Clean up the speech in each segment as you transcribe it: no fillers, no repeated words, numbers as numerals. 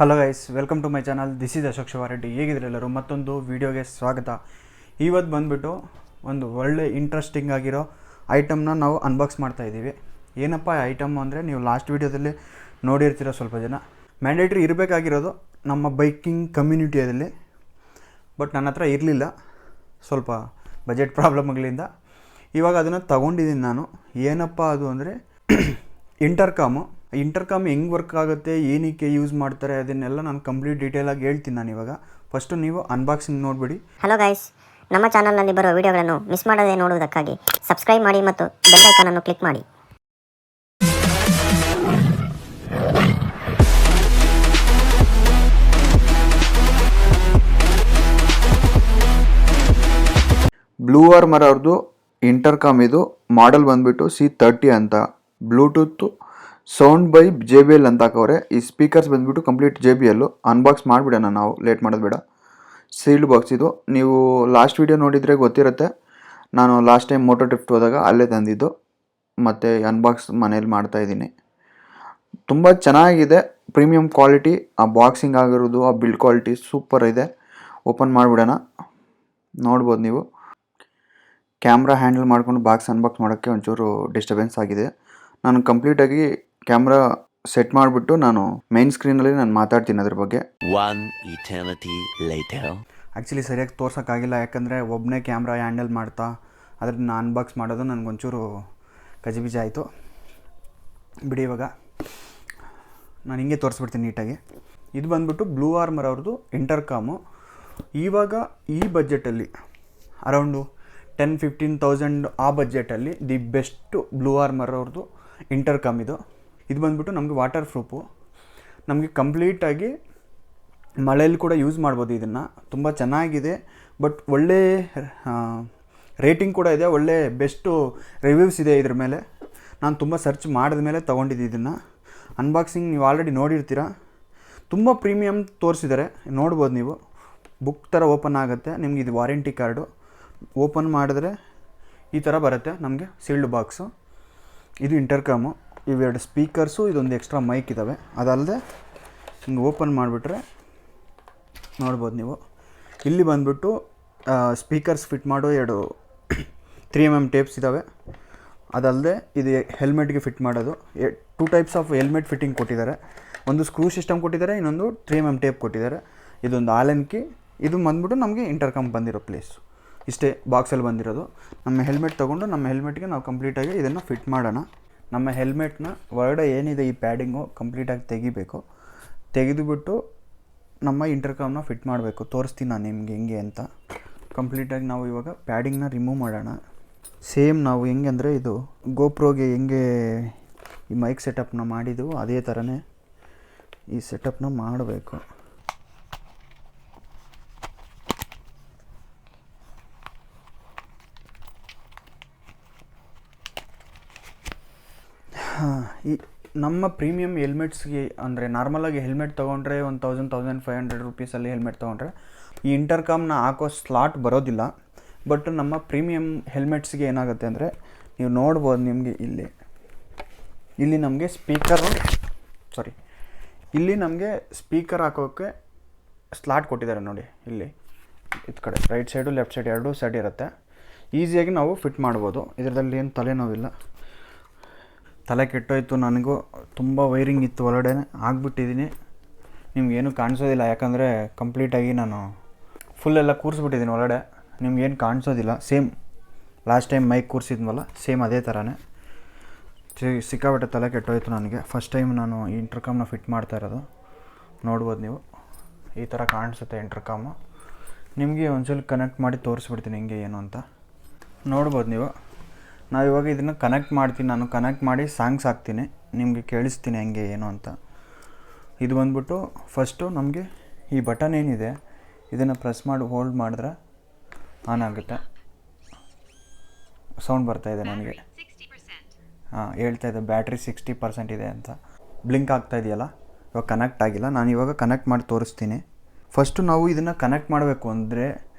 Hello guys, welcome to my channel. This is Ashok Shivareddy. ಹೇಗಿದ್ರೆ ಎಲ್ಲರೂ ಮತ್ತೊಂದು ವೀಡಿಯೋಗೆ ಸ್ವಾಗತ. ಇವತ್ತು ಬಂದುಬಿಟ್ಟು ಒಂದು ಒಳ್ಳೆ ಇಂಟ್ರೆಸ್ಟಿಂಗ್ ಆಗಿರೋ ಐಟಮ್ನ ನಾವು ಅನ್ಬಾಕ್ಸ್ ಮಾಡ್ತಾಯಿದ್ದೀವಿ. ಏನಪ್ಪ ಐಟಮ್ ಅಂದರೆ, ನೀವು ಲಾಸ್ಟ್ ವೀಡಿಯೋದಲ್ಲಿ ನೋಡಿರ್ತೀರ ಸ್ವಲ್ಪ ಜನ. ಮ್ಯಾಂಡೇಟ್ರಿ ಇರಬೇಕಾಗಿರೋದು ನಮ್ಮ ಬೈಕಿಂಗ್ ಕಮ್ಯುನಿಟಿಯಲ್ಲಿ, ಬಟ್ ನನ್ನ ಹತ್ರ ಇರಲಿಲ್ಲ, ಸ್ವಲ್ಪ ಬಜೆಟ್ ಪ್ರಾಬ್ಲಮ್ಗಳಿಂದ. ಇವಾಗ ಅದನ್ನು ತಗೊಂಡಿದ್ದೀನಿ ನಾನು. ಏನಪ್ಪ ಅದು ಅಂದರೆ ಇಂಟರ್ಕಾಮ್ ಹೆಂಗೆ ವರ್ಕ್ ಆಗುತ್ತೆ, ಏನಕ್ಕೆ ಯೂಸ್ ಮಾಡ್ತಾರೆ, ಅದನ್ನೆಲ್ಲ ನಾನು ಕಂಪ್ಲೀಟ್ ಡೀಟೇಲಾಗಿ ಹೇಳ್ತೀನಿ ನಾನು ಇವಾಗ. ಫಸ್ಟು ನೀವು ಅನ್ಬಾಕ್ಸಿಂಗ್ ನೋಡಿಬಿಡಿ. ಹಲೋ ಗೈಸ್, ನಮ್ಮ ಚಾನಲ್ನಲ್ಲಿ ಬರೋ ವಿಡಿಯೋಗಳನ್ನು ಮಿಸ್ ಮಾಡದೆ ನೋಡುವುದಕ್ಕಾಗಿ ಸಬ್ಸ್ಕ್ರೈಬ್ ಮಾಡಿ ಮತ್ತು ಬೆಲ್ ಐಕಾನ್ ಅನ್ನು ಕ್ಲಿಕ್ ಮಾಡಿ. ಬ್ಲೂ ಆರ್ಮರ್ ಅವ್ರದ್ದು ಇಂಟರ್ಕಾಮ್. ಇದು ಮಾಡೆಲ್ ಬಂದುಬಿಟ್ಟು C30 ಅಂತ. ಬ್ಲೂಟೂತ್ ಸೌಂಡ್ ಬೈ JBL ಅಂತ ಹಾಕವ್ರೆ. ಈ ಸ್ಪೀಕರ್ಸ್ ಬಂದುಬಿಟ್ಟು ಕಂಪ್ಲೀಟ್ JBL. ಅನ್ಬಾಕ್ಸ್ ಮಾಡಿಬಿಡೋಣ ನಾವು, ಲೇಟ್ ಮಾಡೋದು ಬೇಡ. ಸೀಲ್ಡ್ ಬಾಕ್ಸ್ ಇದು. ನೀವು ಲಾಸ್ಟ್ ವೀಡಿಯೋ ನೋಡಿದರೆ ಗೊತ್ತಿರುತ್ತೆ, ನಾನು ಲಾಸ್ಟ್ ಟೈಮ್ ಮೋಟೋ ಟ್ರಿಪ್ ಹೋದಾಗ ಅಲ್ಲೇ ತಂದಿದ್ದು, ಮತ್ತು ಅನ್ಬಾಕ್ಸ್ ಮನೇಲಿ ಮಾಡ್ತಾಯಿದ್ದೀನಿ. ತುಂಬ ಚೆನ್ನಾಗಿದೆ, ಪ್ರೀಮಿಯಂ ಕ್ವಾಲಿಟಿ. ಆ ಬಾಕ್ಸಿಂಗ್ ಆಗಿರೋದು, ಆ ಬಿಲ್ಡ್ ಕ್ವಾಲಿಟಿ ಸೂಪರ್ ಇದೆ. ಓಪನ್ ಮಾಡಿಬಿಡೋಣ. ನೋಡ್ಬೋದು ನೀವು, ಕ್ಯಾಮ್ರಾ ಹ್ಯಾಂಡಲ್ ಮಾಡ್ಕೊಂಡು ಬಾಕ್ಸ್ ಅನ್ಬಾಕ್ಸ್ ಮಾಡೋಕ್ಕೆ ಒಂಚೂರು ಡಿಸ್ಟರ್ಬೆನ್ಸ್ ಆಗಿದೆ. ನಾನು ಕಂಪ್ಲೀಟಾಗಿ ಕ್ಯಾಮ್ರಾ ಸೆಟ್ ಮಾಡಿಬಿಟ್ಟು ನಾನು ಮೈನ್ ಸ್ಕ್ರೀನಲ್ಲಿ ನಾನು ಮಾತಾಡ್ತೀನಿ ಅದ್ರ ಬಗ್ಗೆ. ಆ್ಯಕ್ಚುಲಿ ಸರಿಯಾಗಿ ತೋರ್ಸೋಕ್ಕಾಗಿಲ್ಲ, ಯಾಕಂದರೆ ಒಬ್ಬನೇ ಕ್ಯಾಮ್ರಾ ಹ್ಯಾಂಡಲ್ ಮಾಡ್ತಾ ಅದನ್ನು ಅನ್ಬಾಕ್ಸ್ ಮಾಡೋದು ನನಗೊಂಚೂರು ಗಜಿಬಿಜಿ ಆಯಿತು. ಬಿಡಿ, ಇವಾಗ ನಾನು ಹಿಂಗೆ ತೋರಿಸ್ಬಿಡ್ತೀನಿ ನೀಟಾಗಿ. ಇದು ಬಂದುಬಿಟ್ಟು ಬ್ಲೂ ಆರ್ಮರ್ ಅವ್ರದ್ದು ಇಂಟರ್ಕಾಮು. ಇವಾಗ ಈ ಬಜೆಟಲ್ಲಿ ಅರೌಂಡು 10-15,000 ಆ ಬಜೆಟಲ್ಲಿ ದಿ ಬೆಸ್ಟು ಬ್ಲೂ ಆರ್ಮರ್ ಅವ್ರದ್ದು ಇಂಟರ್ಕಾಮ್ ಇದು. ಇದು ಬಂದುಬಿಟ್ಟು ನಮಗೆ ವಾಟರ್ ಪ್ರೂಫು, ನಮಗೆ ಕಂಪ್ಲೀಟಾಗಿ ಮಳೆಯಲ್ಲಿ ಕೂಡ ಯೂಸ್ ಮಾಡ್ಬೋದು ಇದನ್ನು. ತುಂಬ ಚೆನ್ನಾಗಿದೆ, ಬಟ್ ಒಳ್ಳೆ ರೇಟಿಂಗ್ ಕೂಡ ಇದೆ, ಒಳ್ಳೆ ಬೆಸ್ಟು ರಿವ್ಯೂಸ್ ಇದೆ ಇದ್ರ ಮೇಲೆ. ನಾನು ತುಂಬ ಸರ್ಚ್ ಮಾಡಿದ ಮೇಲೆ ತೊಗೊಂಡಿದ್ದು ಇದನ್ನು. ಅನ್ಬಾಕ್ಸಿಂಗ್ ನೀವು ಆಲ್ರೆಡಿ ನೋಡಿರ್ತೀರ. ತುಂಬ ಪ್ರೀಮಿಯಮ್ ತೋರಿಸಿದ್ದಾರೆ, ನೋಡ್ಬೋದು ನೀವು. ಬುಕ್ ಥರ ಓಪನ್ ಆಗುತ್ತೆ. ನಿಮ್ಗೆ ಇದು ವಾರಂಟಿ ಕಾರ್ಡು. ಓಪನ್ ಮಾಡಿದ್ರೆ ಈ ಥರ ಬರುತ್ತೆ ನಮಗೆ ಸೀಲ್ಡ್ ಬಾಕ್ಸು. ಇದು ಇಂಟರ್ಕಾಮು. ಇವೆರಡು ಸ್ಪೀಕರ್ಸು, ಇದೊಂದು ಎಕ್ಸ್ಟ್ರಾ ಮೈಕ್ ಇದ್ದಾವೆ. ಅದಲ್ಲದೆ ಹಿಂಗೆ ಓಪನ್ ಮಾಡಿಬಿಟ್ರೆ ನೋಡ್ಬೋದು ನೀವು, ಇಲ್ಲಿ ಬಂದುಬಿಟ್ಟು ಸ್ಪೀಕರ್ಸ್ ಫಿಟ್ ಮಾಡೋ 2 3mm ಟೇಪ್ಸ್ ಇದ್ದಾವೆ. ಅದಲ್ಲದೆ ಇದು ಹೆಲ್ಮೆಟ್ಗೆ ಫಿಟ್ ಮಾಡೋದು 2 ಟೈಪ್ಸ್ ಆಫ್ ಹೆಲ್ಮೆಟ್ ಫಿಟ್ಟಿಂಗ್ ಕೊಟ್ಟಿದ್ದಾರೆ. ಒಂದು ಸ್ಕ್ರೂ ಸಿಸ್ಟಮ್ ಕೊಟ್ಟಿದ್ದಾರೆ, ಇನ್ನೊಂದು 3mm ಟೇಪ್ ಕೊಟ್ಟಿದ್ದಾರೆ. ಇದೊಂದು ಆಲೆನ್ ಕೀ. ಇದು ಬಂದುಬಿಟ್ಟು ನಮಗೆ ಇಂಟರ್ಕಾಮ್ ಬಂದಿರೋ ಪ್ಲೇಸು. ಇಷ್ಟೇ ಬಾಕ್ಸಲ್ಲಿ ಬಂದಿರೋದು. ನಮ್ಮ ಹೆಲ್ಮೆಟ್ ತೊಗೊಂಡು ನಮ್ಮ ಹೆಲ್ಮೆಟ್ಗೆ ನಾವು ಕಂಪ್ಲೀಟಾಗಿ ಇದನ್ನು ಫಿಟ್ ಮಾಡೋಣ. ನಮ್ಮ ಹೆಲ್ಮೆಟ್ನ ಹೊರಗಡೆ ಏನಿದೆ ಈ ಪ್ಯಾಡಿಂಗು ಕಂಪ್ಲೀಟಾಗಿ ತೆಗಿಬೇಕು. ತೆಗೆದುಬಿಟ್ಟು ನಮ್ಮ ಇಂಟರ್ಕಾಮ್ನ ಫಿಟ್ ಮಾಡಬೇಕು. ತೋರಿಸ್ತೀನಿ ನಾನು ನಿಮಗೆ ಹೆಂಗೆ ಅಂತ. ಕಂಪ್ಲೀಟಾಗಿ ನಾವು ಇವಾಗ ಪ್ಯಾಡಿಂಗ್ನ ರಿಮೂವ್ ಮಾಡೋಣ. ಸೇಮ್ ನಾವು ಹೆಂಗೆ ಅಂದರೆ, ಇದು ಗೋಪ್ರೋಗೆ ಹೆಂಗೆ ಈ ಮೈಕ್ ಸೆಟಪ್ನ ಮಾಡಿದ್ದು ಅದೇ ಥರನೇ ಈ ಸೆಟಪ್ನ ಮಾಡಬೇಕು. ಈ ನಮ್ಮ ಪ್ರೀಮಿಯಮ್ ಹೆಲ್ಮೆಟ್ಸ್ಗೆ ಅಂದರೆ ನಾರ್ಮಲಾಗಿ ಹೆಲ್ಮೆಟ್ ತೊಗೊಂಡ್ರೆ 1,000-1,500 ರುಪೀಸಲ್ಲಿ ಹೆಲ್ಮೆಟ್ ತೊಗೊಂಡ್ರೆ ಈ ಇಂಟರ್ಕಾಮ್ನ ಹಾಕೋ ಸ್ಲಾಟ್ ಬರೋದಿಲ್ಲ. ಬಟ್ ನಮ್ಮ ಪ್ರೀಮಿಯಮ್ ಹೆಲ್ಮೆಟ್ಸ್ಗೆ ಏನಾಗುತ್ತೆ ಅಂದರೆ, ನೀವು ನೋಡ್ಬೋದು, ನಿಮಗೆ ಇಲ್ಲಿ ನಮಗೆ ಇಲ್ಲಿ ನಮಗೆ ಸ್ಪೀಕರ್ ಹಾಕೋಕ್ಕೆ ಸ್ಲಾಟ್ ಕೊಟ್ಟಿದ್ದಾರೆ ನೋಡಿ. ಇಲ್ಲಿ ಇದು ಕಡೆ right side left side 2 side ಇರುತ್ತೆ. ಈಸಿಯಾಗಿ ನಾವು ಫಿಟ್ ಮಾಡ್ಬೋದು. ಇದರಲ್ಲಿ ಏನು ತಲೆನೋವಿಲ್ಲ. ತಲೆ ಕೆಟ್ಟೋಯ್ತು, ನನಗೂ ತುಂಬ ವೈರಿಂಗ್ ಇತ್ತು ಒಳಗಡೆ, ಆಗಿಬಿಟ್ಟಿದ್ದೀನಿ. ನಿಮ್ಗೇನು ಕಾಣಿಸೋದಿಲ್ಲ, ಯಾಕಂದರೆ ಕಂಪ್ಲೀಟಾಗಿ ನಾನು ಫುಲ್ಲೆಲ್ಲ ಕೂರಿಸ್ಬಿಟ್ಟಿದ್ದೀನಿ ಒಳಗಡೆ. ನಿಮ್ಗೇನು ಕಾಣಿಸೋದಿಲ್ಲ. ಸೇಮ್ ಲಾಸ್ಟ್ ಟೈಮ್ ಮೈಕ್ ಕೂರಿಸಿದ್ವಲ್ಲ, ಸೇಮ್ ಅದೇ ಥರನೇ. ಸಿಕ್ಕಾಪಟ್ಟೆ ತಲೆ ಕೆಟ್ಟೋಯ್ತು ನನಗೆ. ಫಸ್ಟ್ ಟೈಮ್ ನಾನು ಈ ಇಂಟರ್ಕಾಮ್ನ ಫಿಟ್ ಮಾಡ್ತಾ ಇರೋದು. ನೋಡ್ಬೋದು ನೀವು, ಈ ಥರ ಕಾಣಿಸುತ್ತೆ ಇಂಟರ್ಕಾಮು. ನಿಮಗೆ ಒಂದ್ಸಲ ಕನೆಕ್ಟ್ ಮಾಡಿ ತೋರಿಸ್ಬಿಡ್ತೀನಿ ಹೆಂಗೆ ಏನು ಅಂತ. ನೋಡ್ಬೋದು ನೀವು. ನಾವಿವಾಗ ಇದನ್ನು ಕನೆಕ್ಟ್ ಮಾಡ್ತೀನಿ. ನಾನು ಕನೆಕ್ಟ್ ಮಾಡಿ ಸಾಂಗ್ಸ್ ಹಾಕ್ತೀನಿ, ನಿಮಗೆ ಕೇಳಿಸ್ತೀನಿ ಹೆಂಗೆ ಏನು ಅಂತ. ಇದು ಬಂದ್ಬಿಟ್ಟು ಫಸ್ಟು ನಮಗೆ ಈ ಬಟನ್ ಏನಿದೆ ಇದನ್ನು ಪ್ರೆಸ್ ಮಾಡಿ ಹೋಲ್ಡ್ ಮಾಡಿದ್ರೆ ಆನ್ ಆಗುತ್ತೆ. ಸೌಂಡ್ ಬರ್ತಾಯಿದೆ ನನಗೆ. ಹೇಳ್ತಾಯಿದ್ದೆ ಬ್ಯಾಟ್ರಿ 60% ಇದೆ ಅಂತ. ಬ್ಲಿಂಕ್ ಆಗ್ತಾಯಿದೆಯಲ್ಲ, ಇವಾಗ ಕನೆಕ್ಟ್ ಆಗಿಲ್ಲ. ನಾನು ಇವಾಗ ಕನೆಕ್ಟ್ ಮಾಡಿ ತೋರಿಸ್ತೀನಿ. ಫಸ್ಟು ನಾವು ಇದನ್ನು ಕನೆಕ್ಟ್ ಮಾಡಬೇಕು ಅಂದರೆ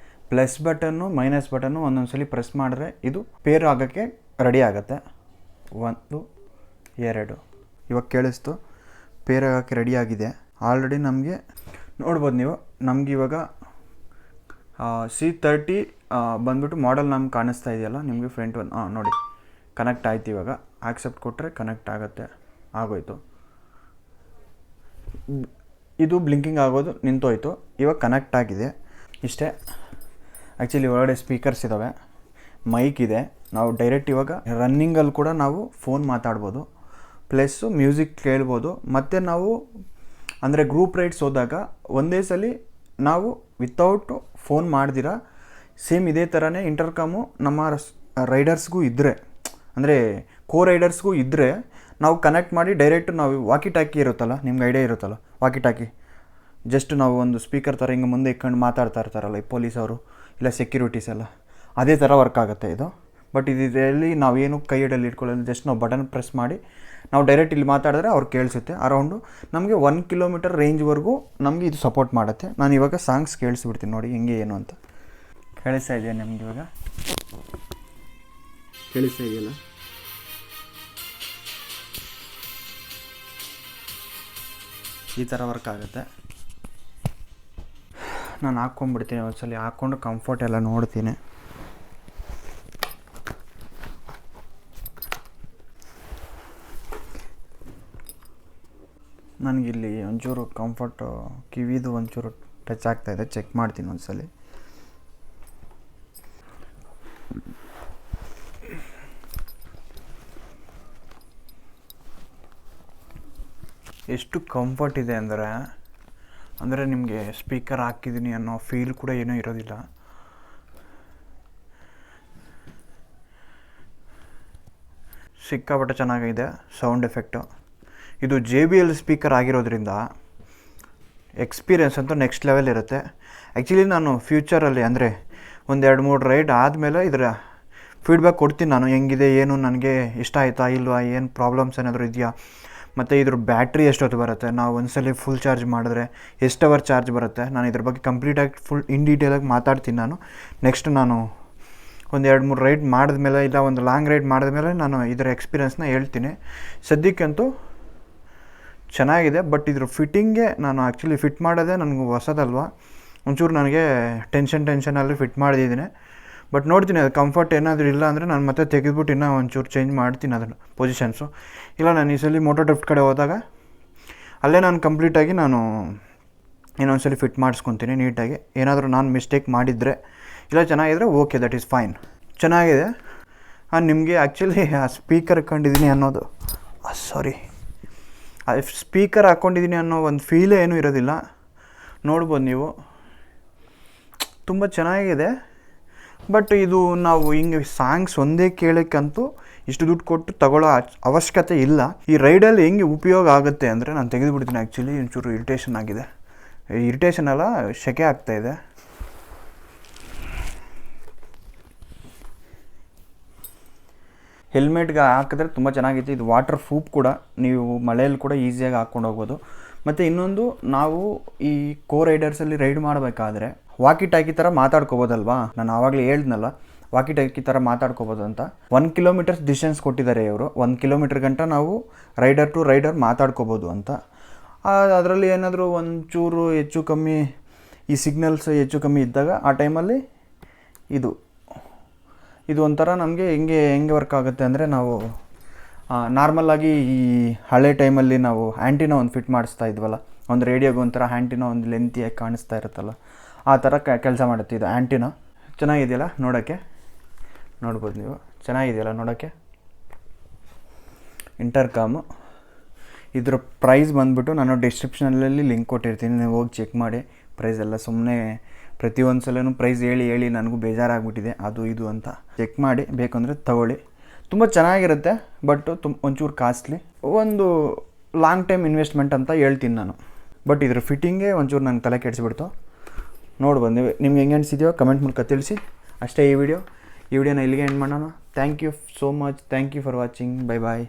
ಪ್ಲಸ್ ಬಟನ್ನು ಮೈನಸ್ ಬಟನ್ನು ಒಂದೊಂದು ಸಲ ಪ್ರೆಸ್ ಮಾಡಿದ್ರೆ ಇದು ಪೇರ್ ಆಗೋಕ್ಕೆ ರೆಡಿ ಆಗುತ್ತೆ. 1 2 ಇವಾಗ ಕೇಳಿಸ್ತು, ಪೇರ್ ಆಗೋಕ್ಕೆ ರೆಡಿಯಾಗಿದೆ. ಆಲ್ರೆಡಿ ನಮಗೆ ನೋಡ್ಬೋದು ನೀವು, ನಮ್ಗೆ ಇವಾಗ C30 ಬಂದ್ಬಿಟ್ಟು ಮಾಡೆಲ್ ನಮ್ಗೆ ಕಾಣಿಸ್ತಾ ಇದೆಯಲ್ಲ ನಿಮಗೆ ಫ್ರಂಟ್ ಒನ್. ನೋಡಿ ಕನೆಕ್ಟ್ ಆಯ್ತು. ಇವಾಗ ಆಕ್ಸೆಪ್ಟ್ ಕೊಟ್ಟರೆ ಕನೆಕ್ಟ್ ಆಗುತ್ತೆ. ಆಗೋಯ್ತು. ಇದು ಬ್ಲಿಂಕಿಂಗ್ ಆಗೋದು ನಿಂತೋಯ್ತು. ಇವಾಗ ಕನೆಕ್ಟ್ ಆಗಿದೆ. ಇಷ್ಟೇ. ಆ್ಯಕ್ಚುಲಿ ಒಳಗಡೆ ಸ್ಪೀಕರ್ಸ್ ಇದ್ದಾವೆ, ಮೈಕ್ ಇದೆ. ನಾವು ಡೈರೆಕ್ಟ್ ಇವಾಗ ರನ್ನಿಂಗಲ್ಲಿ ಕೂಡ ನಾವು ಫೋನ್ ಮಾತಾಡ್ಬೋದು, ಪ್ಲಸ್ಸು ಮ್ಯೂಸಿಕ್ ಕೇಳ್ಬೋದು. ಮತ್ತು ನಾವು ಅಂದರೆ ಗ್ರೂಪ್ ರೈಡ್ಸ್ ಹೋದಾಗ ಒಂದೇ ಸಲ ನಾವು ವಿತೌಟ್ ಫೋನ್ ಮಾಡ್ದಿರ ಸೇಮ್ ಇದೇ ಥರನೇ ಇಂಟರ್ಕಾಮು ನಮ್ಮ ರೈಡರ್ಸ್ಗೂ ಇದ್ದರೆ, ಅಂದರೆ ರೈಡರ್ಸ್ಗೂ ಇದ್ದರೆ ನಾವು ಕನೆಕ್ಟ್ ಮಾಡಿ ಡೈರೆಕ್ಟ್ ನಾವು ವಾಕಿ ಟಾಕಿ ಇರುತ್ತಲ್ಲ, ನಿಮ್ಗೆ ಐಡಿಯಾ ಇರುತ್ತಲ್ಲ ವಾಕಿ ಟಾಕಿ, ಜಸ್ಟ್ ನಾವು ಒಂದು ಸ್ಪೀಕರ್ ಥರ ಹಿಂಗೆ ಮುಂದೆ ಇಟ್ಕೊಂಡು ಮಾತಾಡ್ತಾ ಇರ್ತಾರಲ್ಲ ಈ ಪೊಲೀಸವರು ಇಲ್ಲ ಸೆಕ್ಯೂರಿಟೀಸ್ ಎಲ್ಲ, ಅದೇ ಥರ ವರ್ಕ್ ಆಗುತ್ತೆ ಇದು. ಬಟ್ ಇದರಲ್ಲಿ ನಾವೇನು ಕೈ ಹಿಡಿಯಲ್ಲಿ ಇಟ್ಕೊಳ್ಳೋದು, ಜಸ್ಟ್ ನಾವು ಬಟನ್ ಪ್ರೆಸ್ ಮಾಡಿ ನಾವು ಡೈರೆಕ್ಟ್ ಇಲ್ಲಿ ಮಾತಾಡಿದ್ರೆ ಅವ್ರು ಕೇಳಿಸುತ್ತೆ. ಅರೌಂಡು ನಮಗೆ 1 ಕಿಲೋಮೀಟರ್ ರೇಂಜ್ವರೆಗೂ ನಮಗೆ ಇದು ಸಪೋರ್ಟ್ ಮಾಡುತ್ತೆ. ನಾನು ಇವಾಗ ಸಾಂಗ್ಸ್ ಕೇಳಿಸ್ಬಿಡ್ತೀನಿ ನೋಡಿ ಹೆಂಗೆ ಏನು ಅಂತ. ಕೇಳಿಸ್ತಾ ಇದೆಯಾ ನಿಮ್ಗೆ? ಇವಾಗ ಕೇಳಿಸ್ತಾ ಇದೆಯಲ್ಲ? ಈ ಥರ ವರ್ಕ್ ಆಗುತ್ತೆ. ನಾನು ಹಾಕ್ಕೊಂಡ್ಬಿಡ್ತೀನಿ ಒಂದ್ಸಲ, ಹಾಕ್ಕೊಂಡು ಕಂಫರ್ಟ್ ಎಲ್ಲ ನೋಡ್ತೀನಿ. ನನಗಿಲ್ಲಿ ಒಂಚೂರು ಕಂಫರ್ಟು ಕಿವಿದು ಒಂಚೂರು ಟಚ್ ಆಗ್ತಾಯಿದೆ, ಚೆಕ್ ಮಾಡ್ತೀನಿ ಒಂದ್ಸಲ. ಎಷ್ಟು ಕಂಫರ್ಟ್ ಇದೆ ಅಂದರೆ ನಿಮಗೆ ಸ್ಪೀಕರ್ ಹಾಕಿದ್ದೀನಿ ಅನ್ನೋ ಫೀಲ್ ಕೂಡ ಏನೂ ಇರೋದಿಲ್ಲ. ಸಿಕ್ಕಾಪಟ್ಟೆ ಚೆನ್ನಾಗಿದೆ ಸೌಂಡ್ ಎಫೆಕ್ಟು. ಇದು JBL ಸ್ಪೀಕರ್ ಆಗಿರೋದ್ರಿಂದ ಎಕ್ಸ್ಪೀರಿಯೆನ್ಸ್ ಅಂತೂ ನೆಕ್ಸ್ಟ್ ಲೆವೆಲ್ ಇರುತ್ತೆ. ಆ್ಯಕ್ಚುಲಿ ನಾನು ಫ್ಯೂಚರಲ್ಲಿ ಅಂದರೆ 1-2-3 ರೈಡ್ ಆದಮೇಲೆ ಇದರ ಫೀಡ್ಬ್ಯಾಕ್ ಕೊಡ್ತೀನಿ ನಾನು, ಹೆಂಗಿದೆ ಏನು, ನನಗೆ ಇಷ್ಟ ಆಯಿತಾ ಇಲ್ವಾ, ಏನು ಪ್ರಾಬ್ಲಮ್ಸ್ ಏನಾದರೂ ಇದೆಯಾ, ಮತ್ತು ಇದ್ರ ಬ್ಯಾಟ್ರಿ ಎಷ್ಟೊತ್ತು ಬರುತ್ತೆ, ನಾವು ಒಂದ್ಸಲ ಫುಲ್ ಚಾರ್ಜ್ ಮಾಡಿದ್ರೆ ಎಷ್ಟು ಅವರ್ ಚಾರ್ಜ್ ಬರುತ್ತೆ, ನಾನು ಇದ್ರ ಬಗ್ಗೆ ಕಂಪ್ಲೀಟಾಗಿ ಫುಲ್ ಇನ್ ಡೀಟೇಲಾಗಿ ಮಾತಾಡ್ತೀನಿ ನಾನು. ನೆಕ್ಸ್ಟ್ ನಾನು 1-2-3 ರೈಡ್ ಮಾಡಿದ್ಮೇಲೆ ಇಲ್ಲ ಒಂದು ಲಾಂಗ್ ರೈಡ್ ಮಾಡಿದ್ಮೇಲೆ ನಾನು ಇದರ ಎಕ್ಸ್ಪೀರಿಯೆನ್ಸ್ನ ಹೇಳ್ತೀನಿ. ಸದ್ಯಕ್ಕಂತೂ ಚೆನ್ನಾಗಿದೆ. ಬಟ್ ಇದ್ರ ಫಿಟ್ಟಿಂಗೇ ನಾನು ಆ್ಯಕ್ಚುಲಿ ಫಿಟ್ ಮಾಡೋದೇ ನನಗೆ ಹೊಸದಲ್ವ, ಒಂಚೂರು ನನಗೆ ಟೆನ್ಷನಲ್ಲಿ ಫಿಟ್ ಮಾಡಿದ್ದೀನಿ. ಬಟ್ ನೋಡ್ತೀನಿ ಅದು ಕಂಫರ್ಟ್ ಏನಾದರೂ ಇಲ್ಲ ಅಂದರೆ ನಾನು ಮತ್ತೆ ತೆಗೆದುಬಿಟ್ಟು ಇನ್ನೂ ಒಂಚೂರು ಚೇಂಜ್ ಮಾಡ್ತೀನಿ ಅದನ್ನು ಪೊಸಿಷನ್ಸು. ಇಲ್ಲ ನಾನು ಈ ಸಲ ಮೋಟೋ ಡ್ರಿಫ್ಟ್ ಕಡೆ ಹೋದಾಗ ಅಲ್ಲೇ ನಾನು ಕಂಪ್ಲೀಟಾಗಿ ನಾನು ಇನ್ನೊಂದ್ಸಲಿ ಫಿಟ್ ಮಾಡಿಸ್ಕೊತೀನಿ ನೀಟಾಗಿ. ಏನಾದರೂ ನಾನು ಮಿಸ್ಟೇಕ್ ಮಾಡಿದರೆ ಇಲ್ಲ ಚೆನ್ನಾಗಿದ್ರೆ ಓಕೆ, ದಟ್ ಈಸ್ ಫೈನ್. ಚೆನ್ನಾಗಿದೆ. ನಿಮಗೆ ಆ್ಯಕ್ಚುಲಿ ಆ ಸ್ಪೀಕರ್ ಹಾಕ್ಕೊಂಡಿದ್ದೀನಿ ಅನ್ನೋದು ಸ್ಪೀಕರ್ ಹಾಕ್ಕೊಂಡಿದ್ದೀನಿ ಅನ್ನೋ ಒಂದು ಫೀಲೇ ಏನೂ ಇರೋದಿಲ್ಲ. ನೋಡ್ಬೋದು ನೀವು, ತುಂಬ ಚೆನ್ನಾಗಿದೆ. ಬಟ್ ಇದು ನಾವು ಹಿಂಗೆ ಸಾಂಗ್ಸ್ ಒಂದೇ ಕೇಳೋಕ್ಕಂತೂ ಇಷ್ಟು ದುಡ್ಡು ಕೊಟ್ಟು ತಗೊಳ್ಳೋ ಅವಶ್ಯಕತೆ ಇಲ್ಲ. ಈ ರೈಡಲ್ಲಿ ಹೆಂಗೆ ಉಪಯೋಗ ಆಗುತ್ತೆ ಅಂದರೆ ನಾನು ತೆಗೆದುಬಿಡ್ತೀನಿ. ಆ್ಯಕ್ಚುಲಿ ಒಂಚೂರು ಇರಿಟೇಷನ್ ಆಗಿದೆ, ಇರಿಟೇಷನ್ ಅಲ್ಲ ಸೆಕೆ ಆಗ್ತಾಯಿದೆ. ಹೆಲ್ಮೆಟ್ಗೆ ಹಾಕಿದ್ರೆ ತುಂಬ ಚೆನ್ನಾಗಿತ್ತು. ಇದು ವಾಟರ್ ಪ್ರೂಫ್ ಕೂಡ, ನೀವು ಮಳೆಯಲ್ಲಿ ಕೂಡ ಈಸಿಯಾಗಿ ಹಾಕ್ಕೊಂಡು ಹೋಗ್ಬೋದು. ಮತ್ತು ಇನ್ನೊಂದು, ನಾವು ಈ ರೈಡರ್ಸಲ್ಲಿ ರೈಡ್ ಮಾಡಬೇಕಾದ್ರೆ ವಾಕಿ ಟಾಕಿ ಥರ ಮಾತಾಡ್ಕೋಬೋದಲ್ವಾ, ನಾನು ಆವಾಗಲೇ ಹೇಳ್ದನಲ್ಲ ವಾಕಿ ಟಾಕಿ ಥರ ಮಾತಾಡ್ಕೋಬೋದು ಅಂತ. 1 ಕಿಲೋಮೀಟರ್ಸ್ ಡಿಸ್ಟೆನ್ಸ್ ಕೊಟ್ಟಿದ್ದಾರೆ ಇವರು. 1 ಕಿಲೋಮೀಟರ್ ಗಂಟ ನಾವು ರೈಡರ್ ಟು ರೈಡರ್ ಮಾತಾಡ್ಕೋಬೋದು ಅಂತ. ಅದರಲ್ಲಿ ಏನಾದರೂ ಒಂಚೂರು ಹೆಚ್ಚು ಕಮ್ಮಿ ಈ ಸಿಗ್ನಲ್ಸ್ ಹೆಚ್ಚು ಕಮ್ಮಿ ಇದ್ದಾಗ ಆ ಟೈಮಲ್ಲಿ ಇದು ಒಂಥರ ನಮಗೆ ಹೆಂಗೆ ವರ್ಕ್ ಆಗುತ್ತೆ ಅಂದರೆ, ನಾವು ನಾರ್ಮಲಾಗಿ ಈ ಹಳೆ ಟೈಮಲ್ಲಿ ನಾವು ಆ್ಯಂಟಿನ ಒಂದು ಫಿಟ್ ಮಾಡಿಸ್ತಾ ಇದ್ವಲ್ಲ, ಒಂದು ರೇಡಿಯೋಗೆ ಒಂಥರ ಆ್ಯಂಟಿನ ಒಂದು ಲೆಂತಿಯಾಗಿ ಕಾಣಿಸ್ತಾ ಇರುತ್ತಲ್ಲ, ಆ ಥರ ಕೆಲಸ ಮಾಡುತ್ತೆ ಇದು ಆ್ಯಂಟಿನ. ಚೆನ್ನಾಗಿದೆಯಲ್ಲ ನೋಡೋಕ್ಕೆ, ನೋಡ್ಬೋದು ನೀವು, ಚೆನ್ನಾಗಿದೆಯಲ್ಲ ನೋಡೋಕ್ಕೆ. ಇಂಟರ್ಕಾಮು. ಇದ್ರ ಪ್ರೈಸ್ ಬಂದುಬಿಟ್ಟು ನಾನು ಡಿಸ್ಕ್ರಿಪ್ಷನಲ್ಲಿ ಲಿಂಕ್ ಕೊಟ್ಟಿರ್ತೀನಿ, ನೀವು ಹೋಗಿ ಚೆಕ್ ಮಾಡಿ. ಪ್ರೈಸ್ ಎಲ್ಲ ಸುಮ್ಮನೆ ಪ್ರತಿಯೊಂದು ಸಲನೂ ಪ್ರೈಸ್ ಹೇಳಿ ನನಗೂ ಬೇಜಾರಾಗ್ಬಿಟ್ಟಿದೆ, ಅದು ಇದು ಅಂತ. ಚೆಕ್ ಮಾಡಿ ಬೇಕಂದರೆ ತಗೊಳ್ಳಿ, ತುಂಬ ಚೆನ್ನಾಗಿರುತ್ತೆ. ಬಟ್ ಒಂಚೂರು ಕಾಸ್ಟ್ಲಿ, ಒಂದು ಲಾಂಗ್ ಟೈಮ್ ಇನ್ವೆಸ್ಟ್ಮೆಂಟ್ ಅಂತ ಹೇಳ್ತೀನಿ ನಾನು. ಬಟ್ ಇದ್ರ ಫಿಟ್ಟಿಂಗೇ ಒಂಚೂರು ನಂಗೆ ತಲೆ ಕೆಡಿಸ್ಬಿಡ್ತು. ನೋಡ್ಬೋದು ನೀವು, ನಿಮ್ಗೆ ಹೆಂಗೆ ಅನಿಸಿದೆಯೋ ಕಮೆಂಟ್ ಮೂಲಕ ತಿಳಿಸಿ. ಅಷ್ಟೇ ಈ ವಿಡಿಯೋನ ಇಲ್ಲಿಗೆ ಎಂಡ್ ಮಾಡೋಣ. Thank you so much, thank you for watching, bye bye.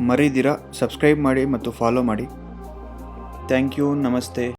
ಮರಿದಿರ ಸಬ್ಸ್ಕ್ರೈಬ್ ಮಾಡಿ ಮತ್ತು ಫಾಲೋ ಮಾಡಿ. ಥ್ಯಾಂಕ್ ಯು, ನಮಸ್ತೆ.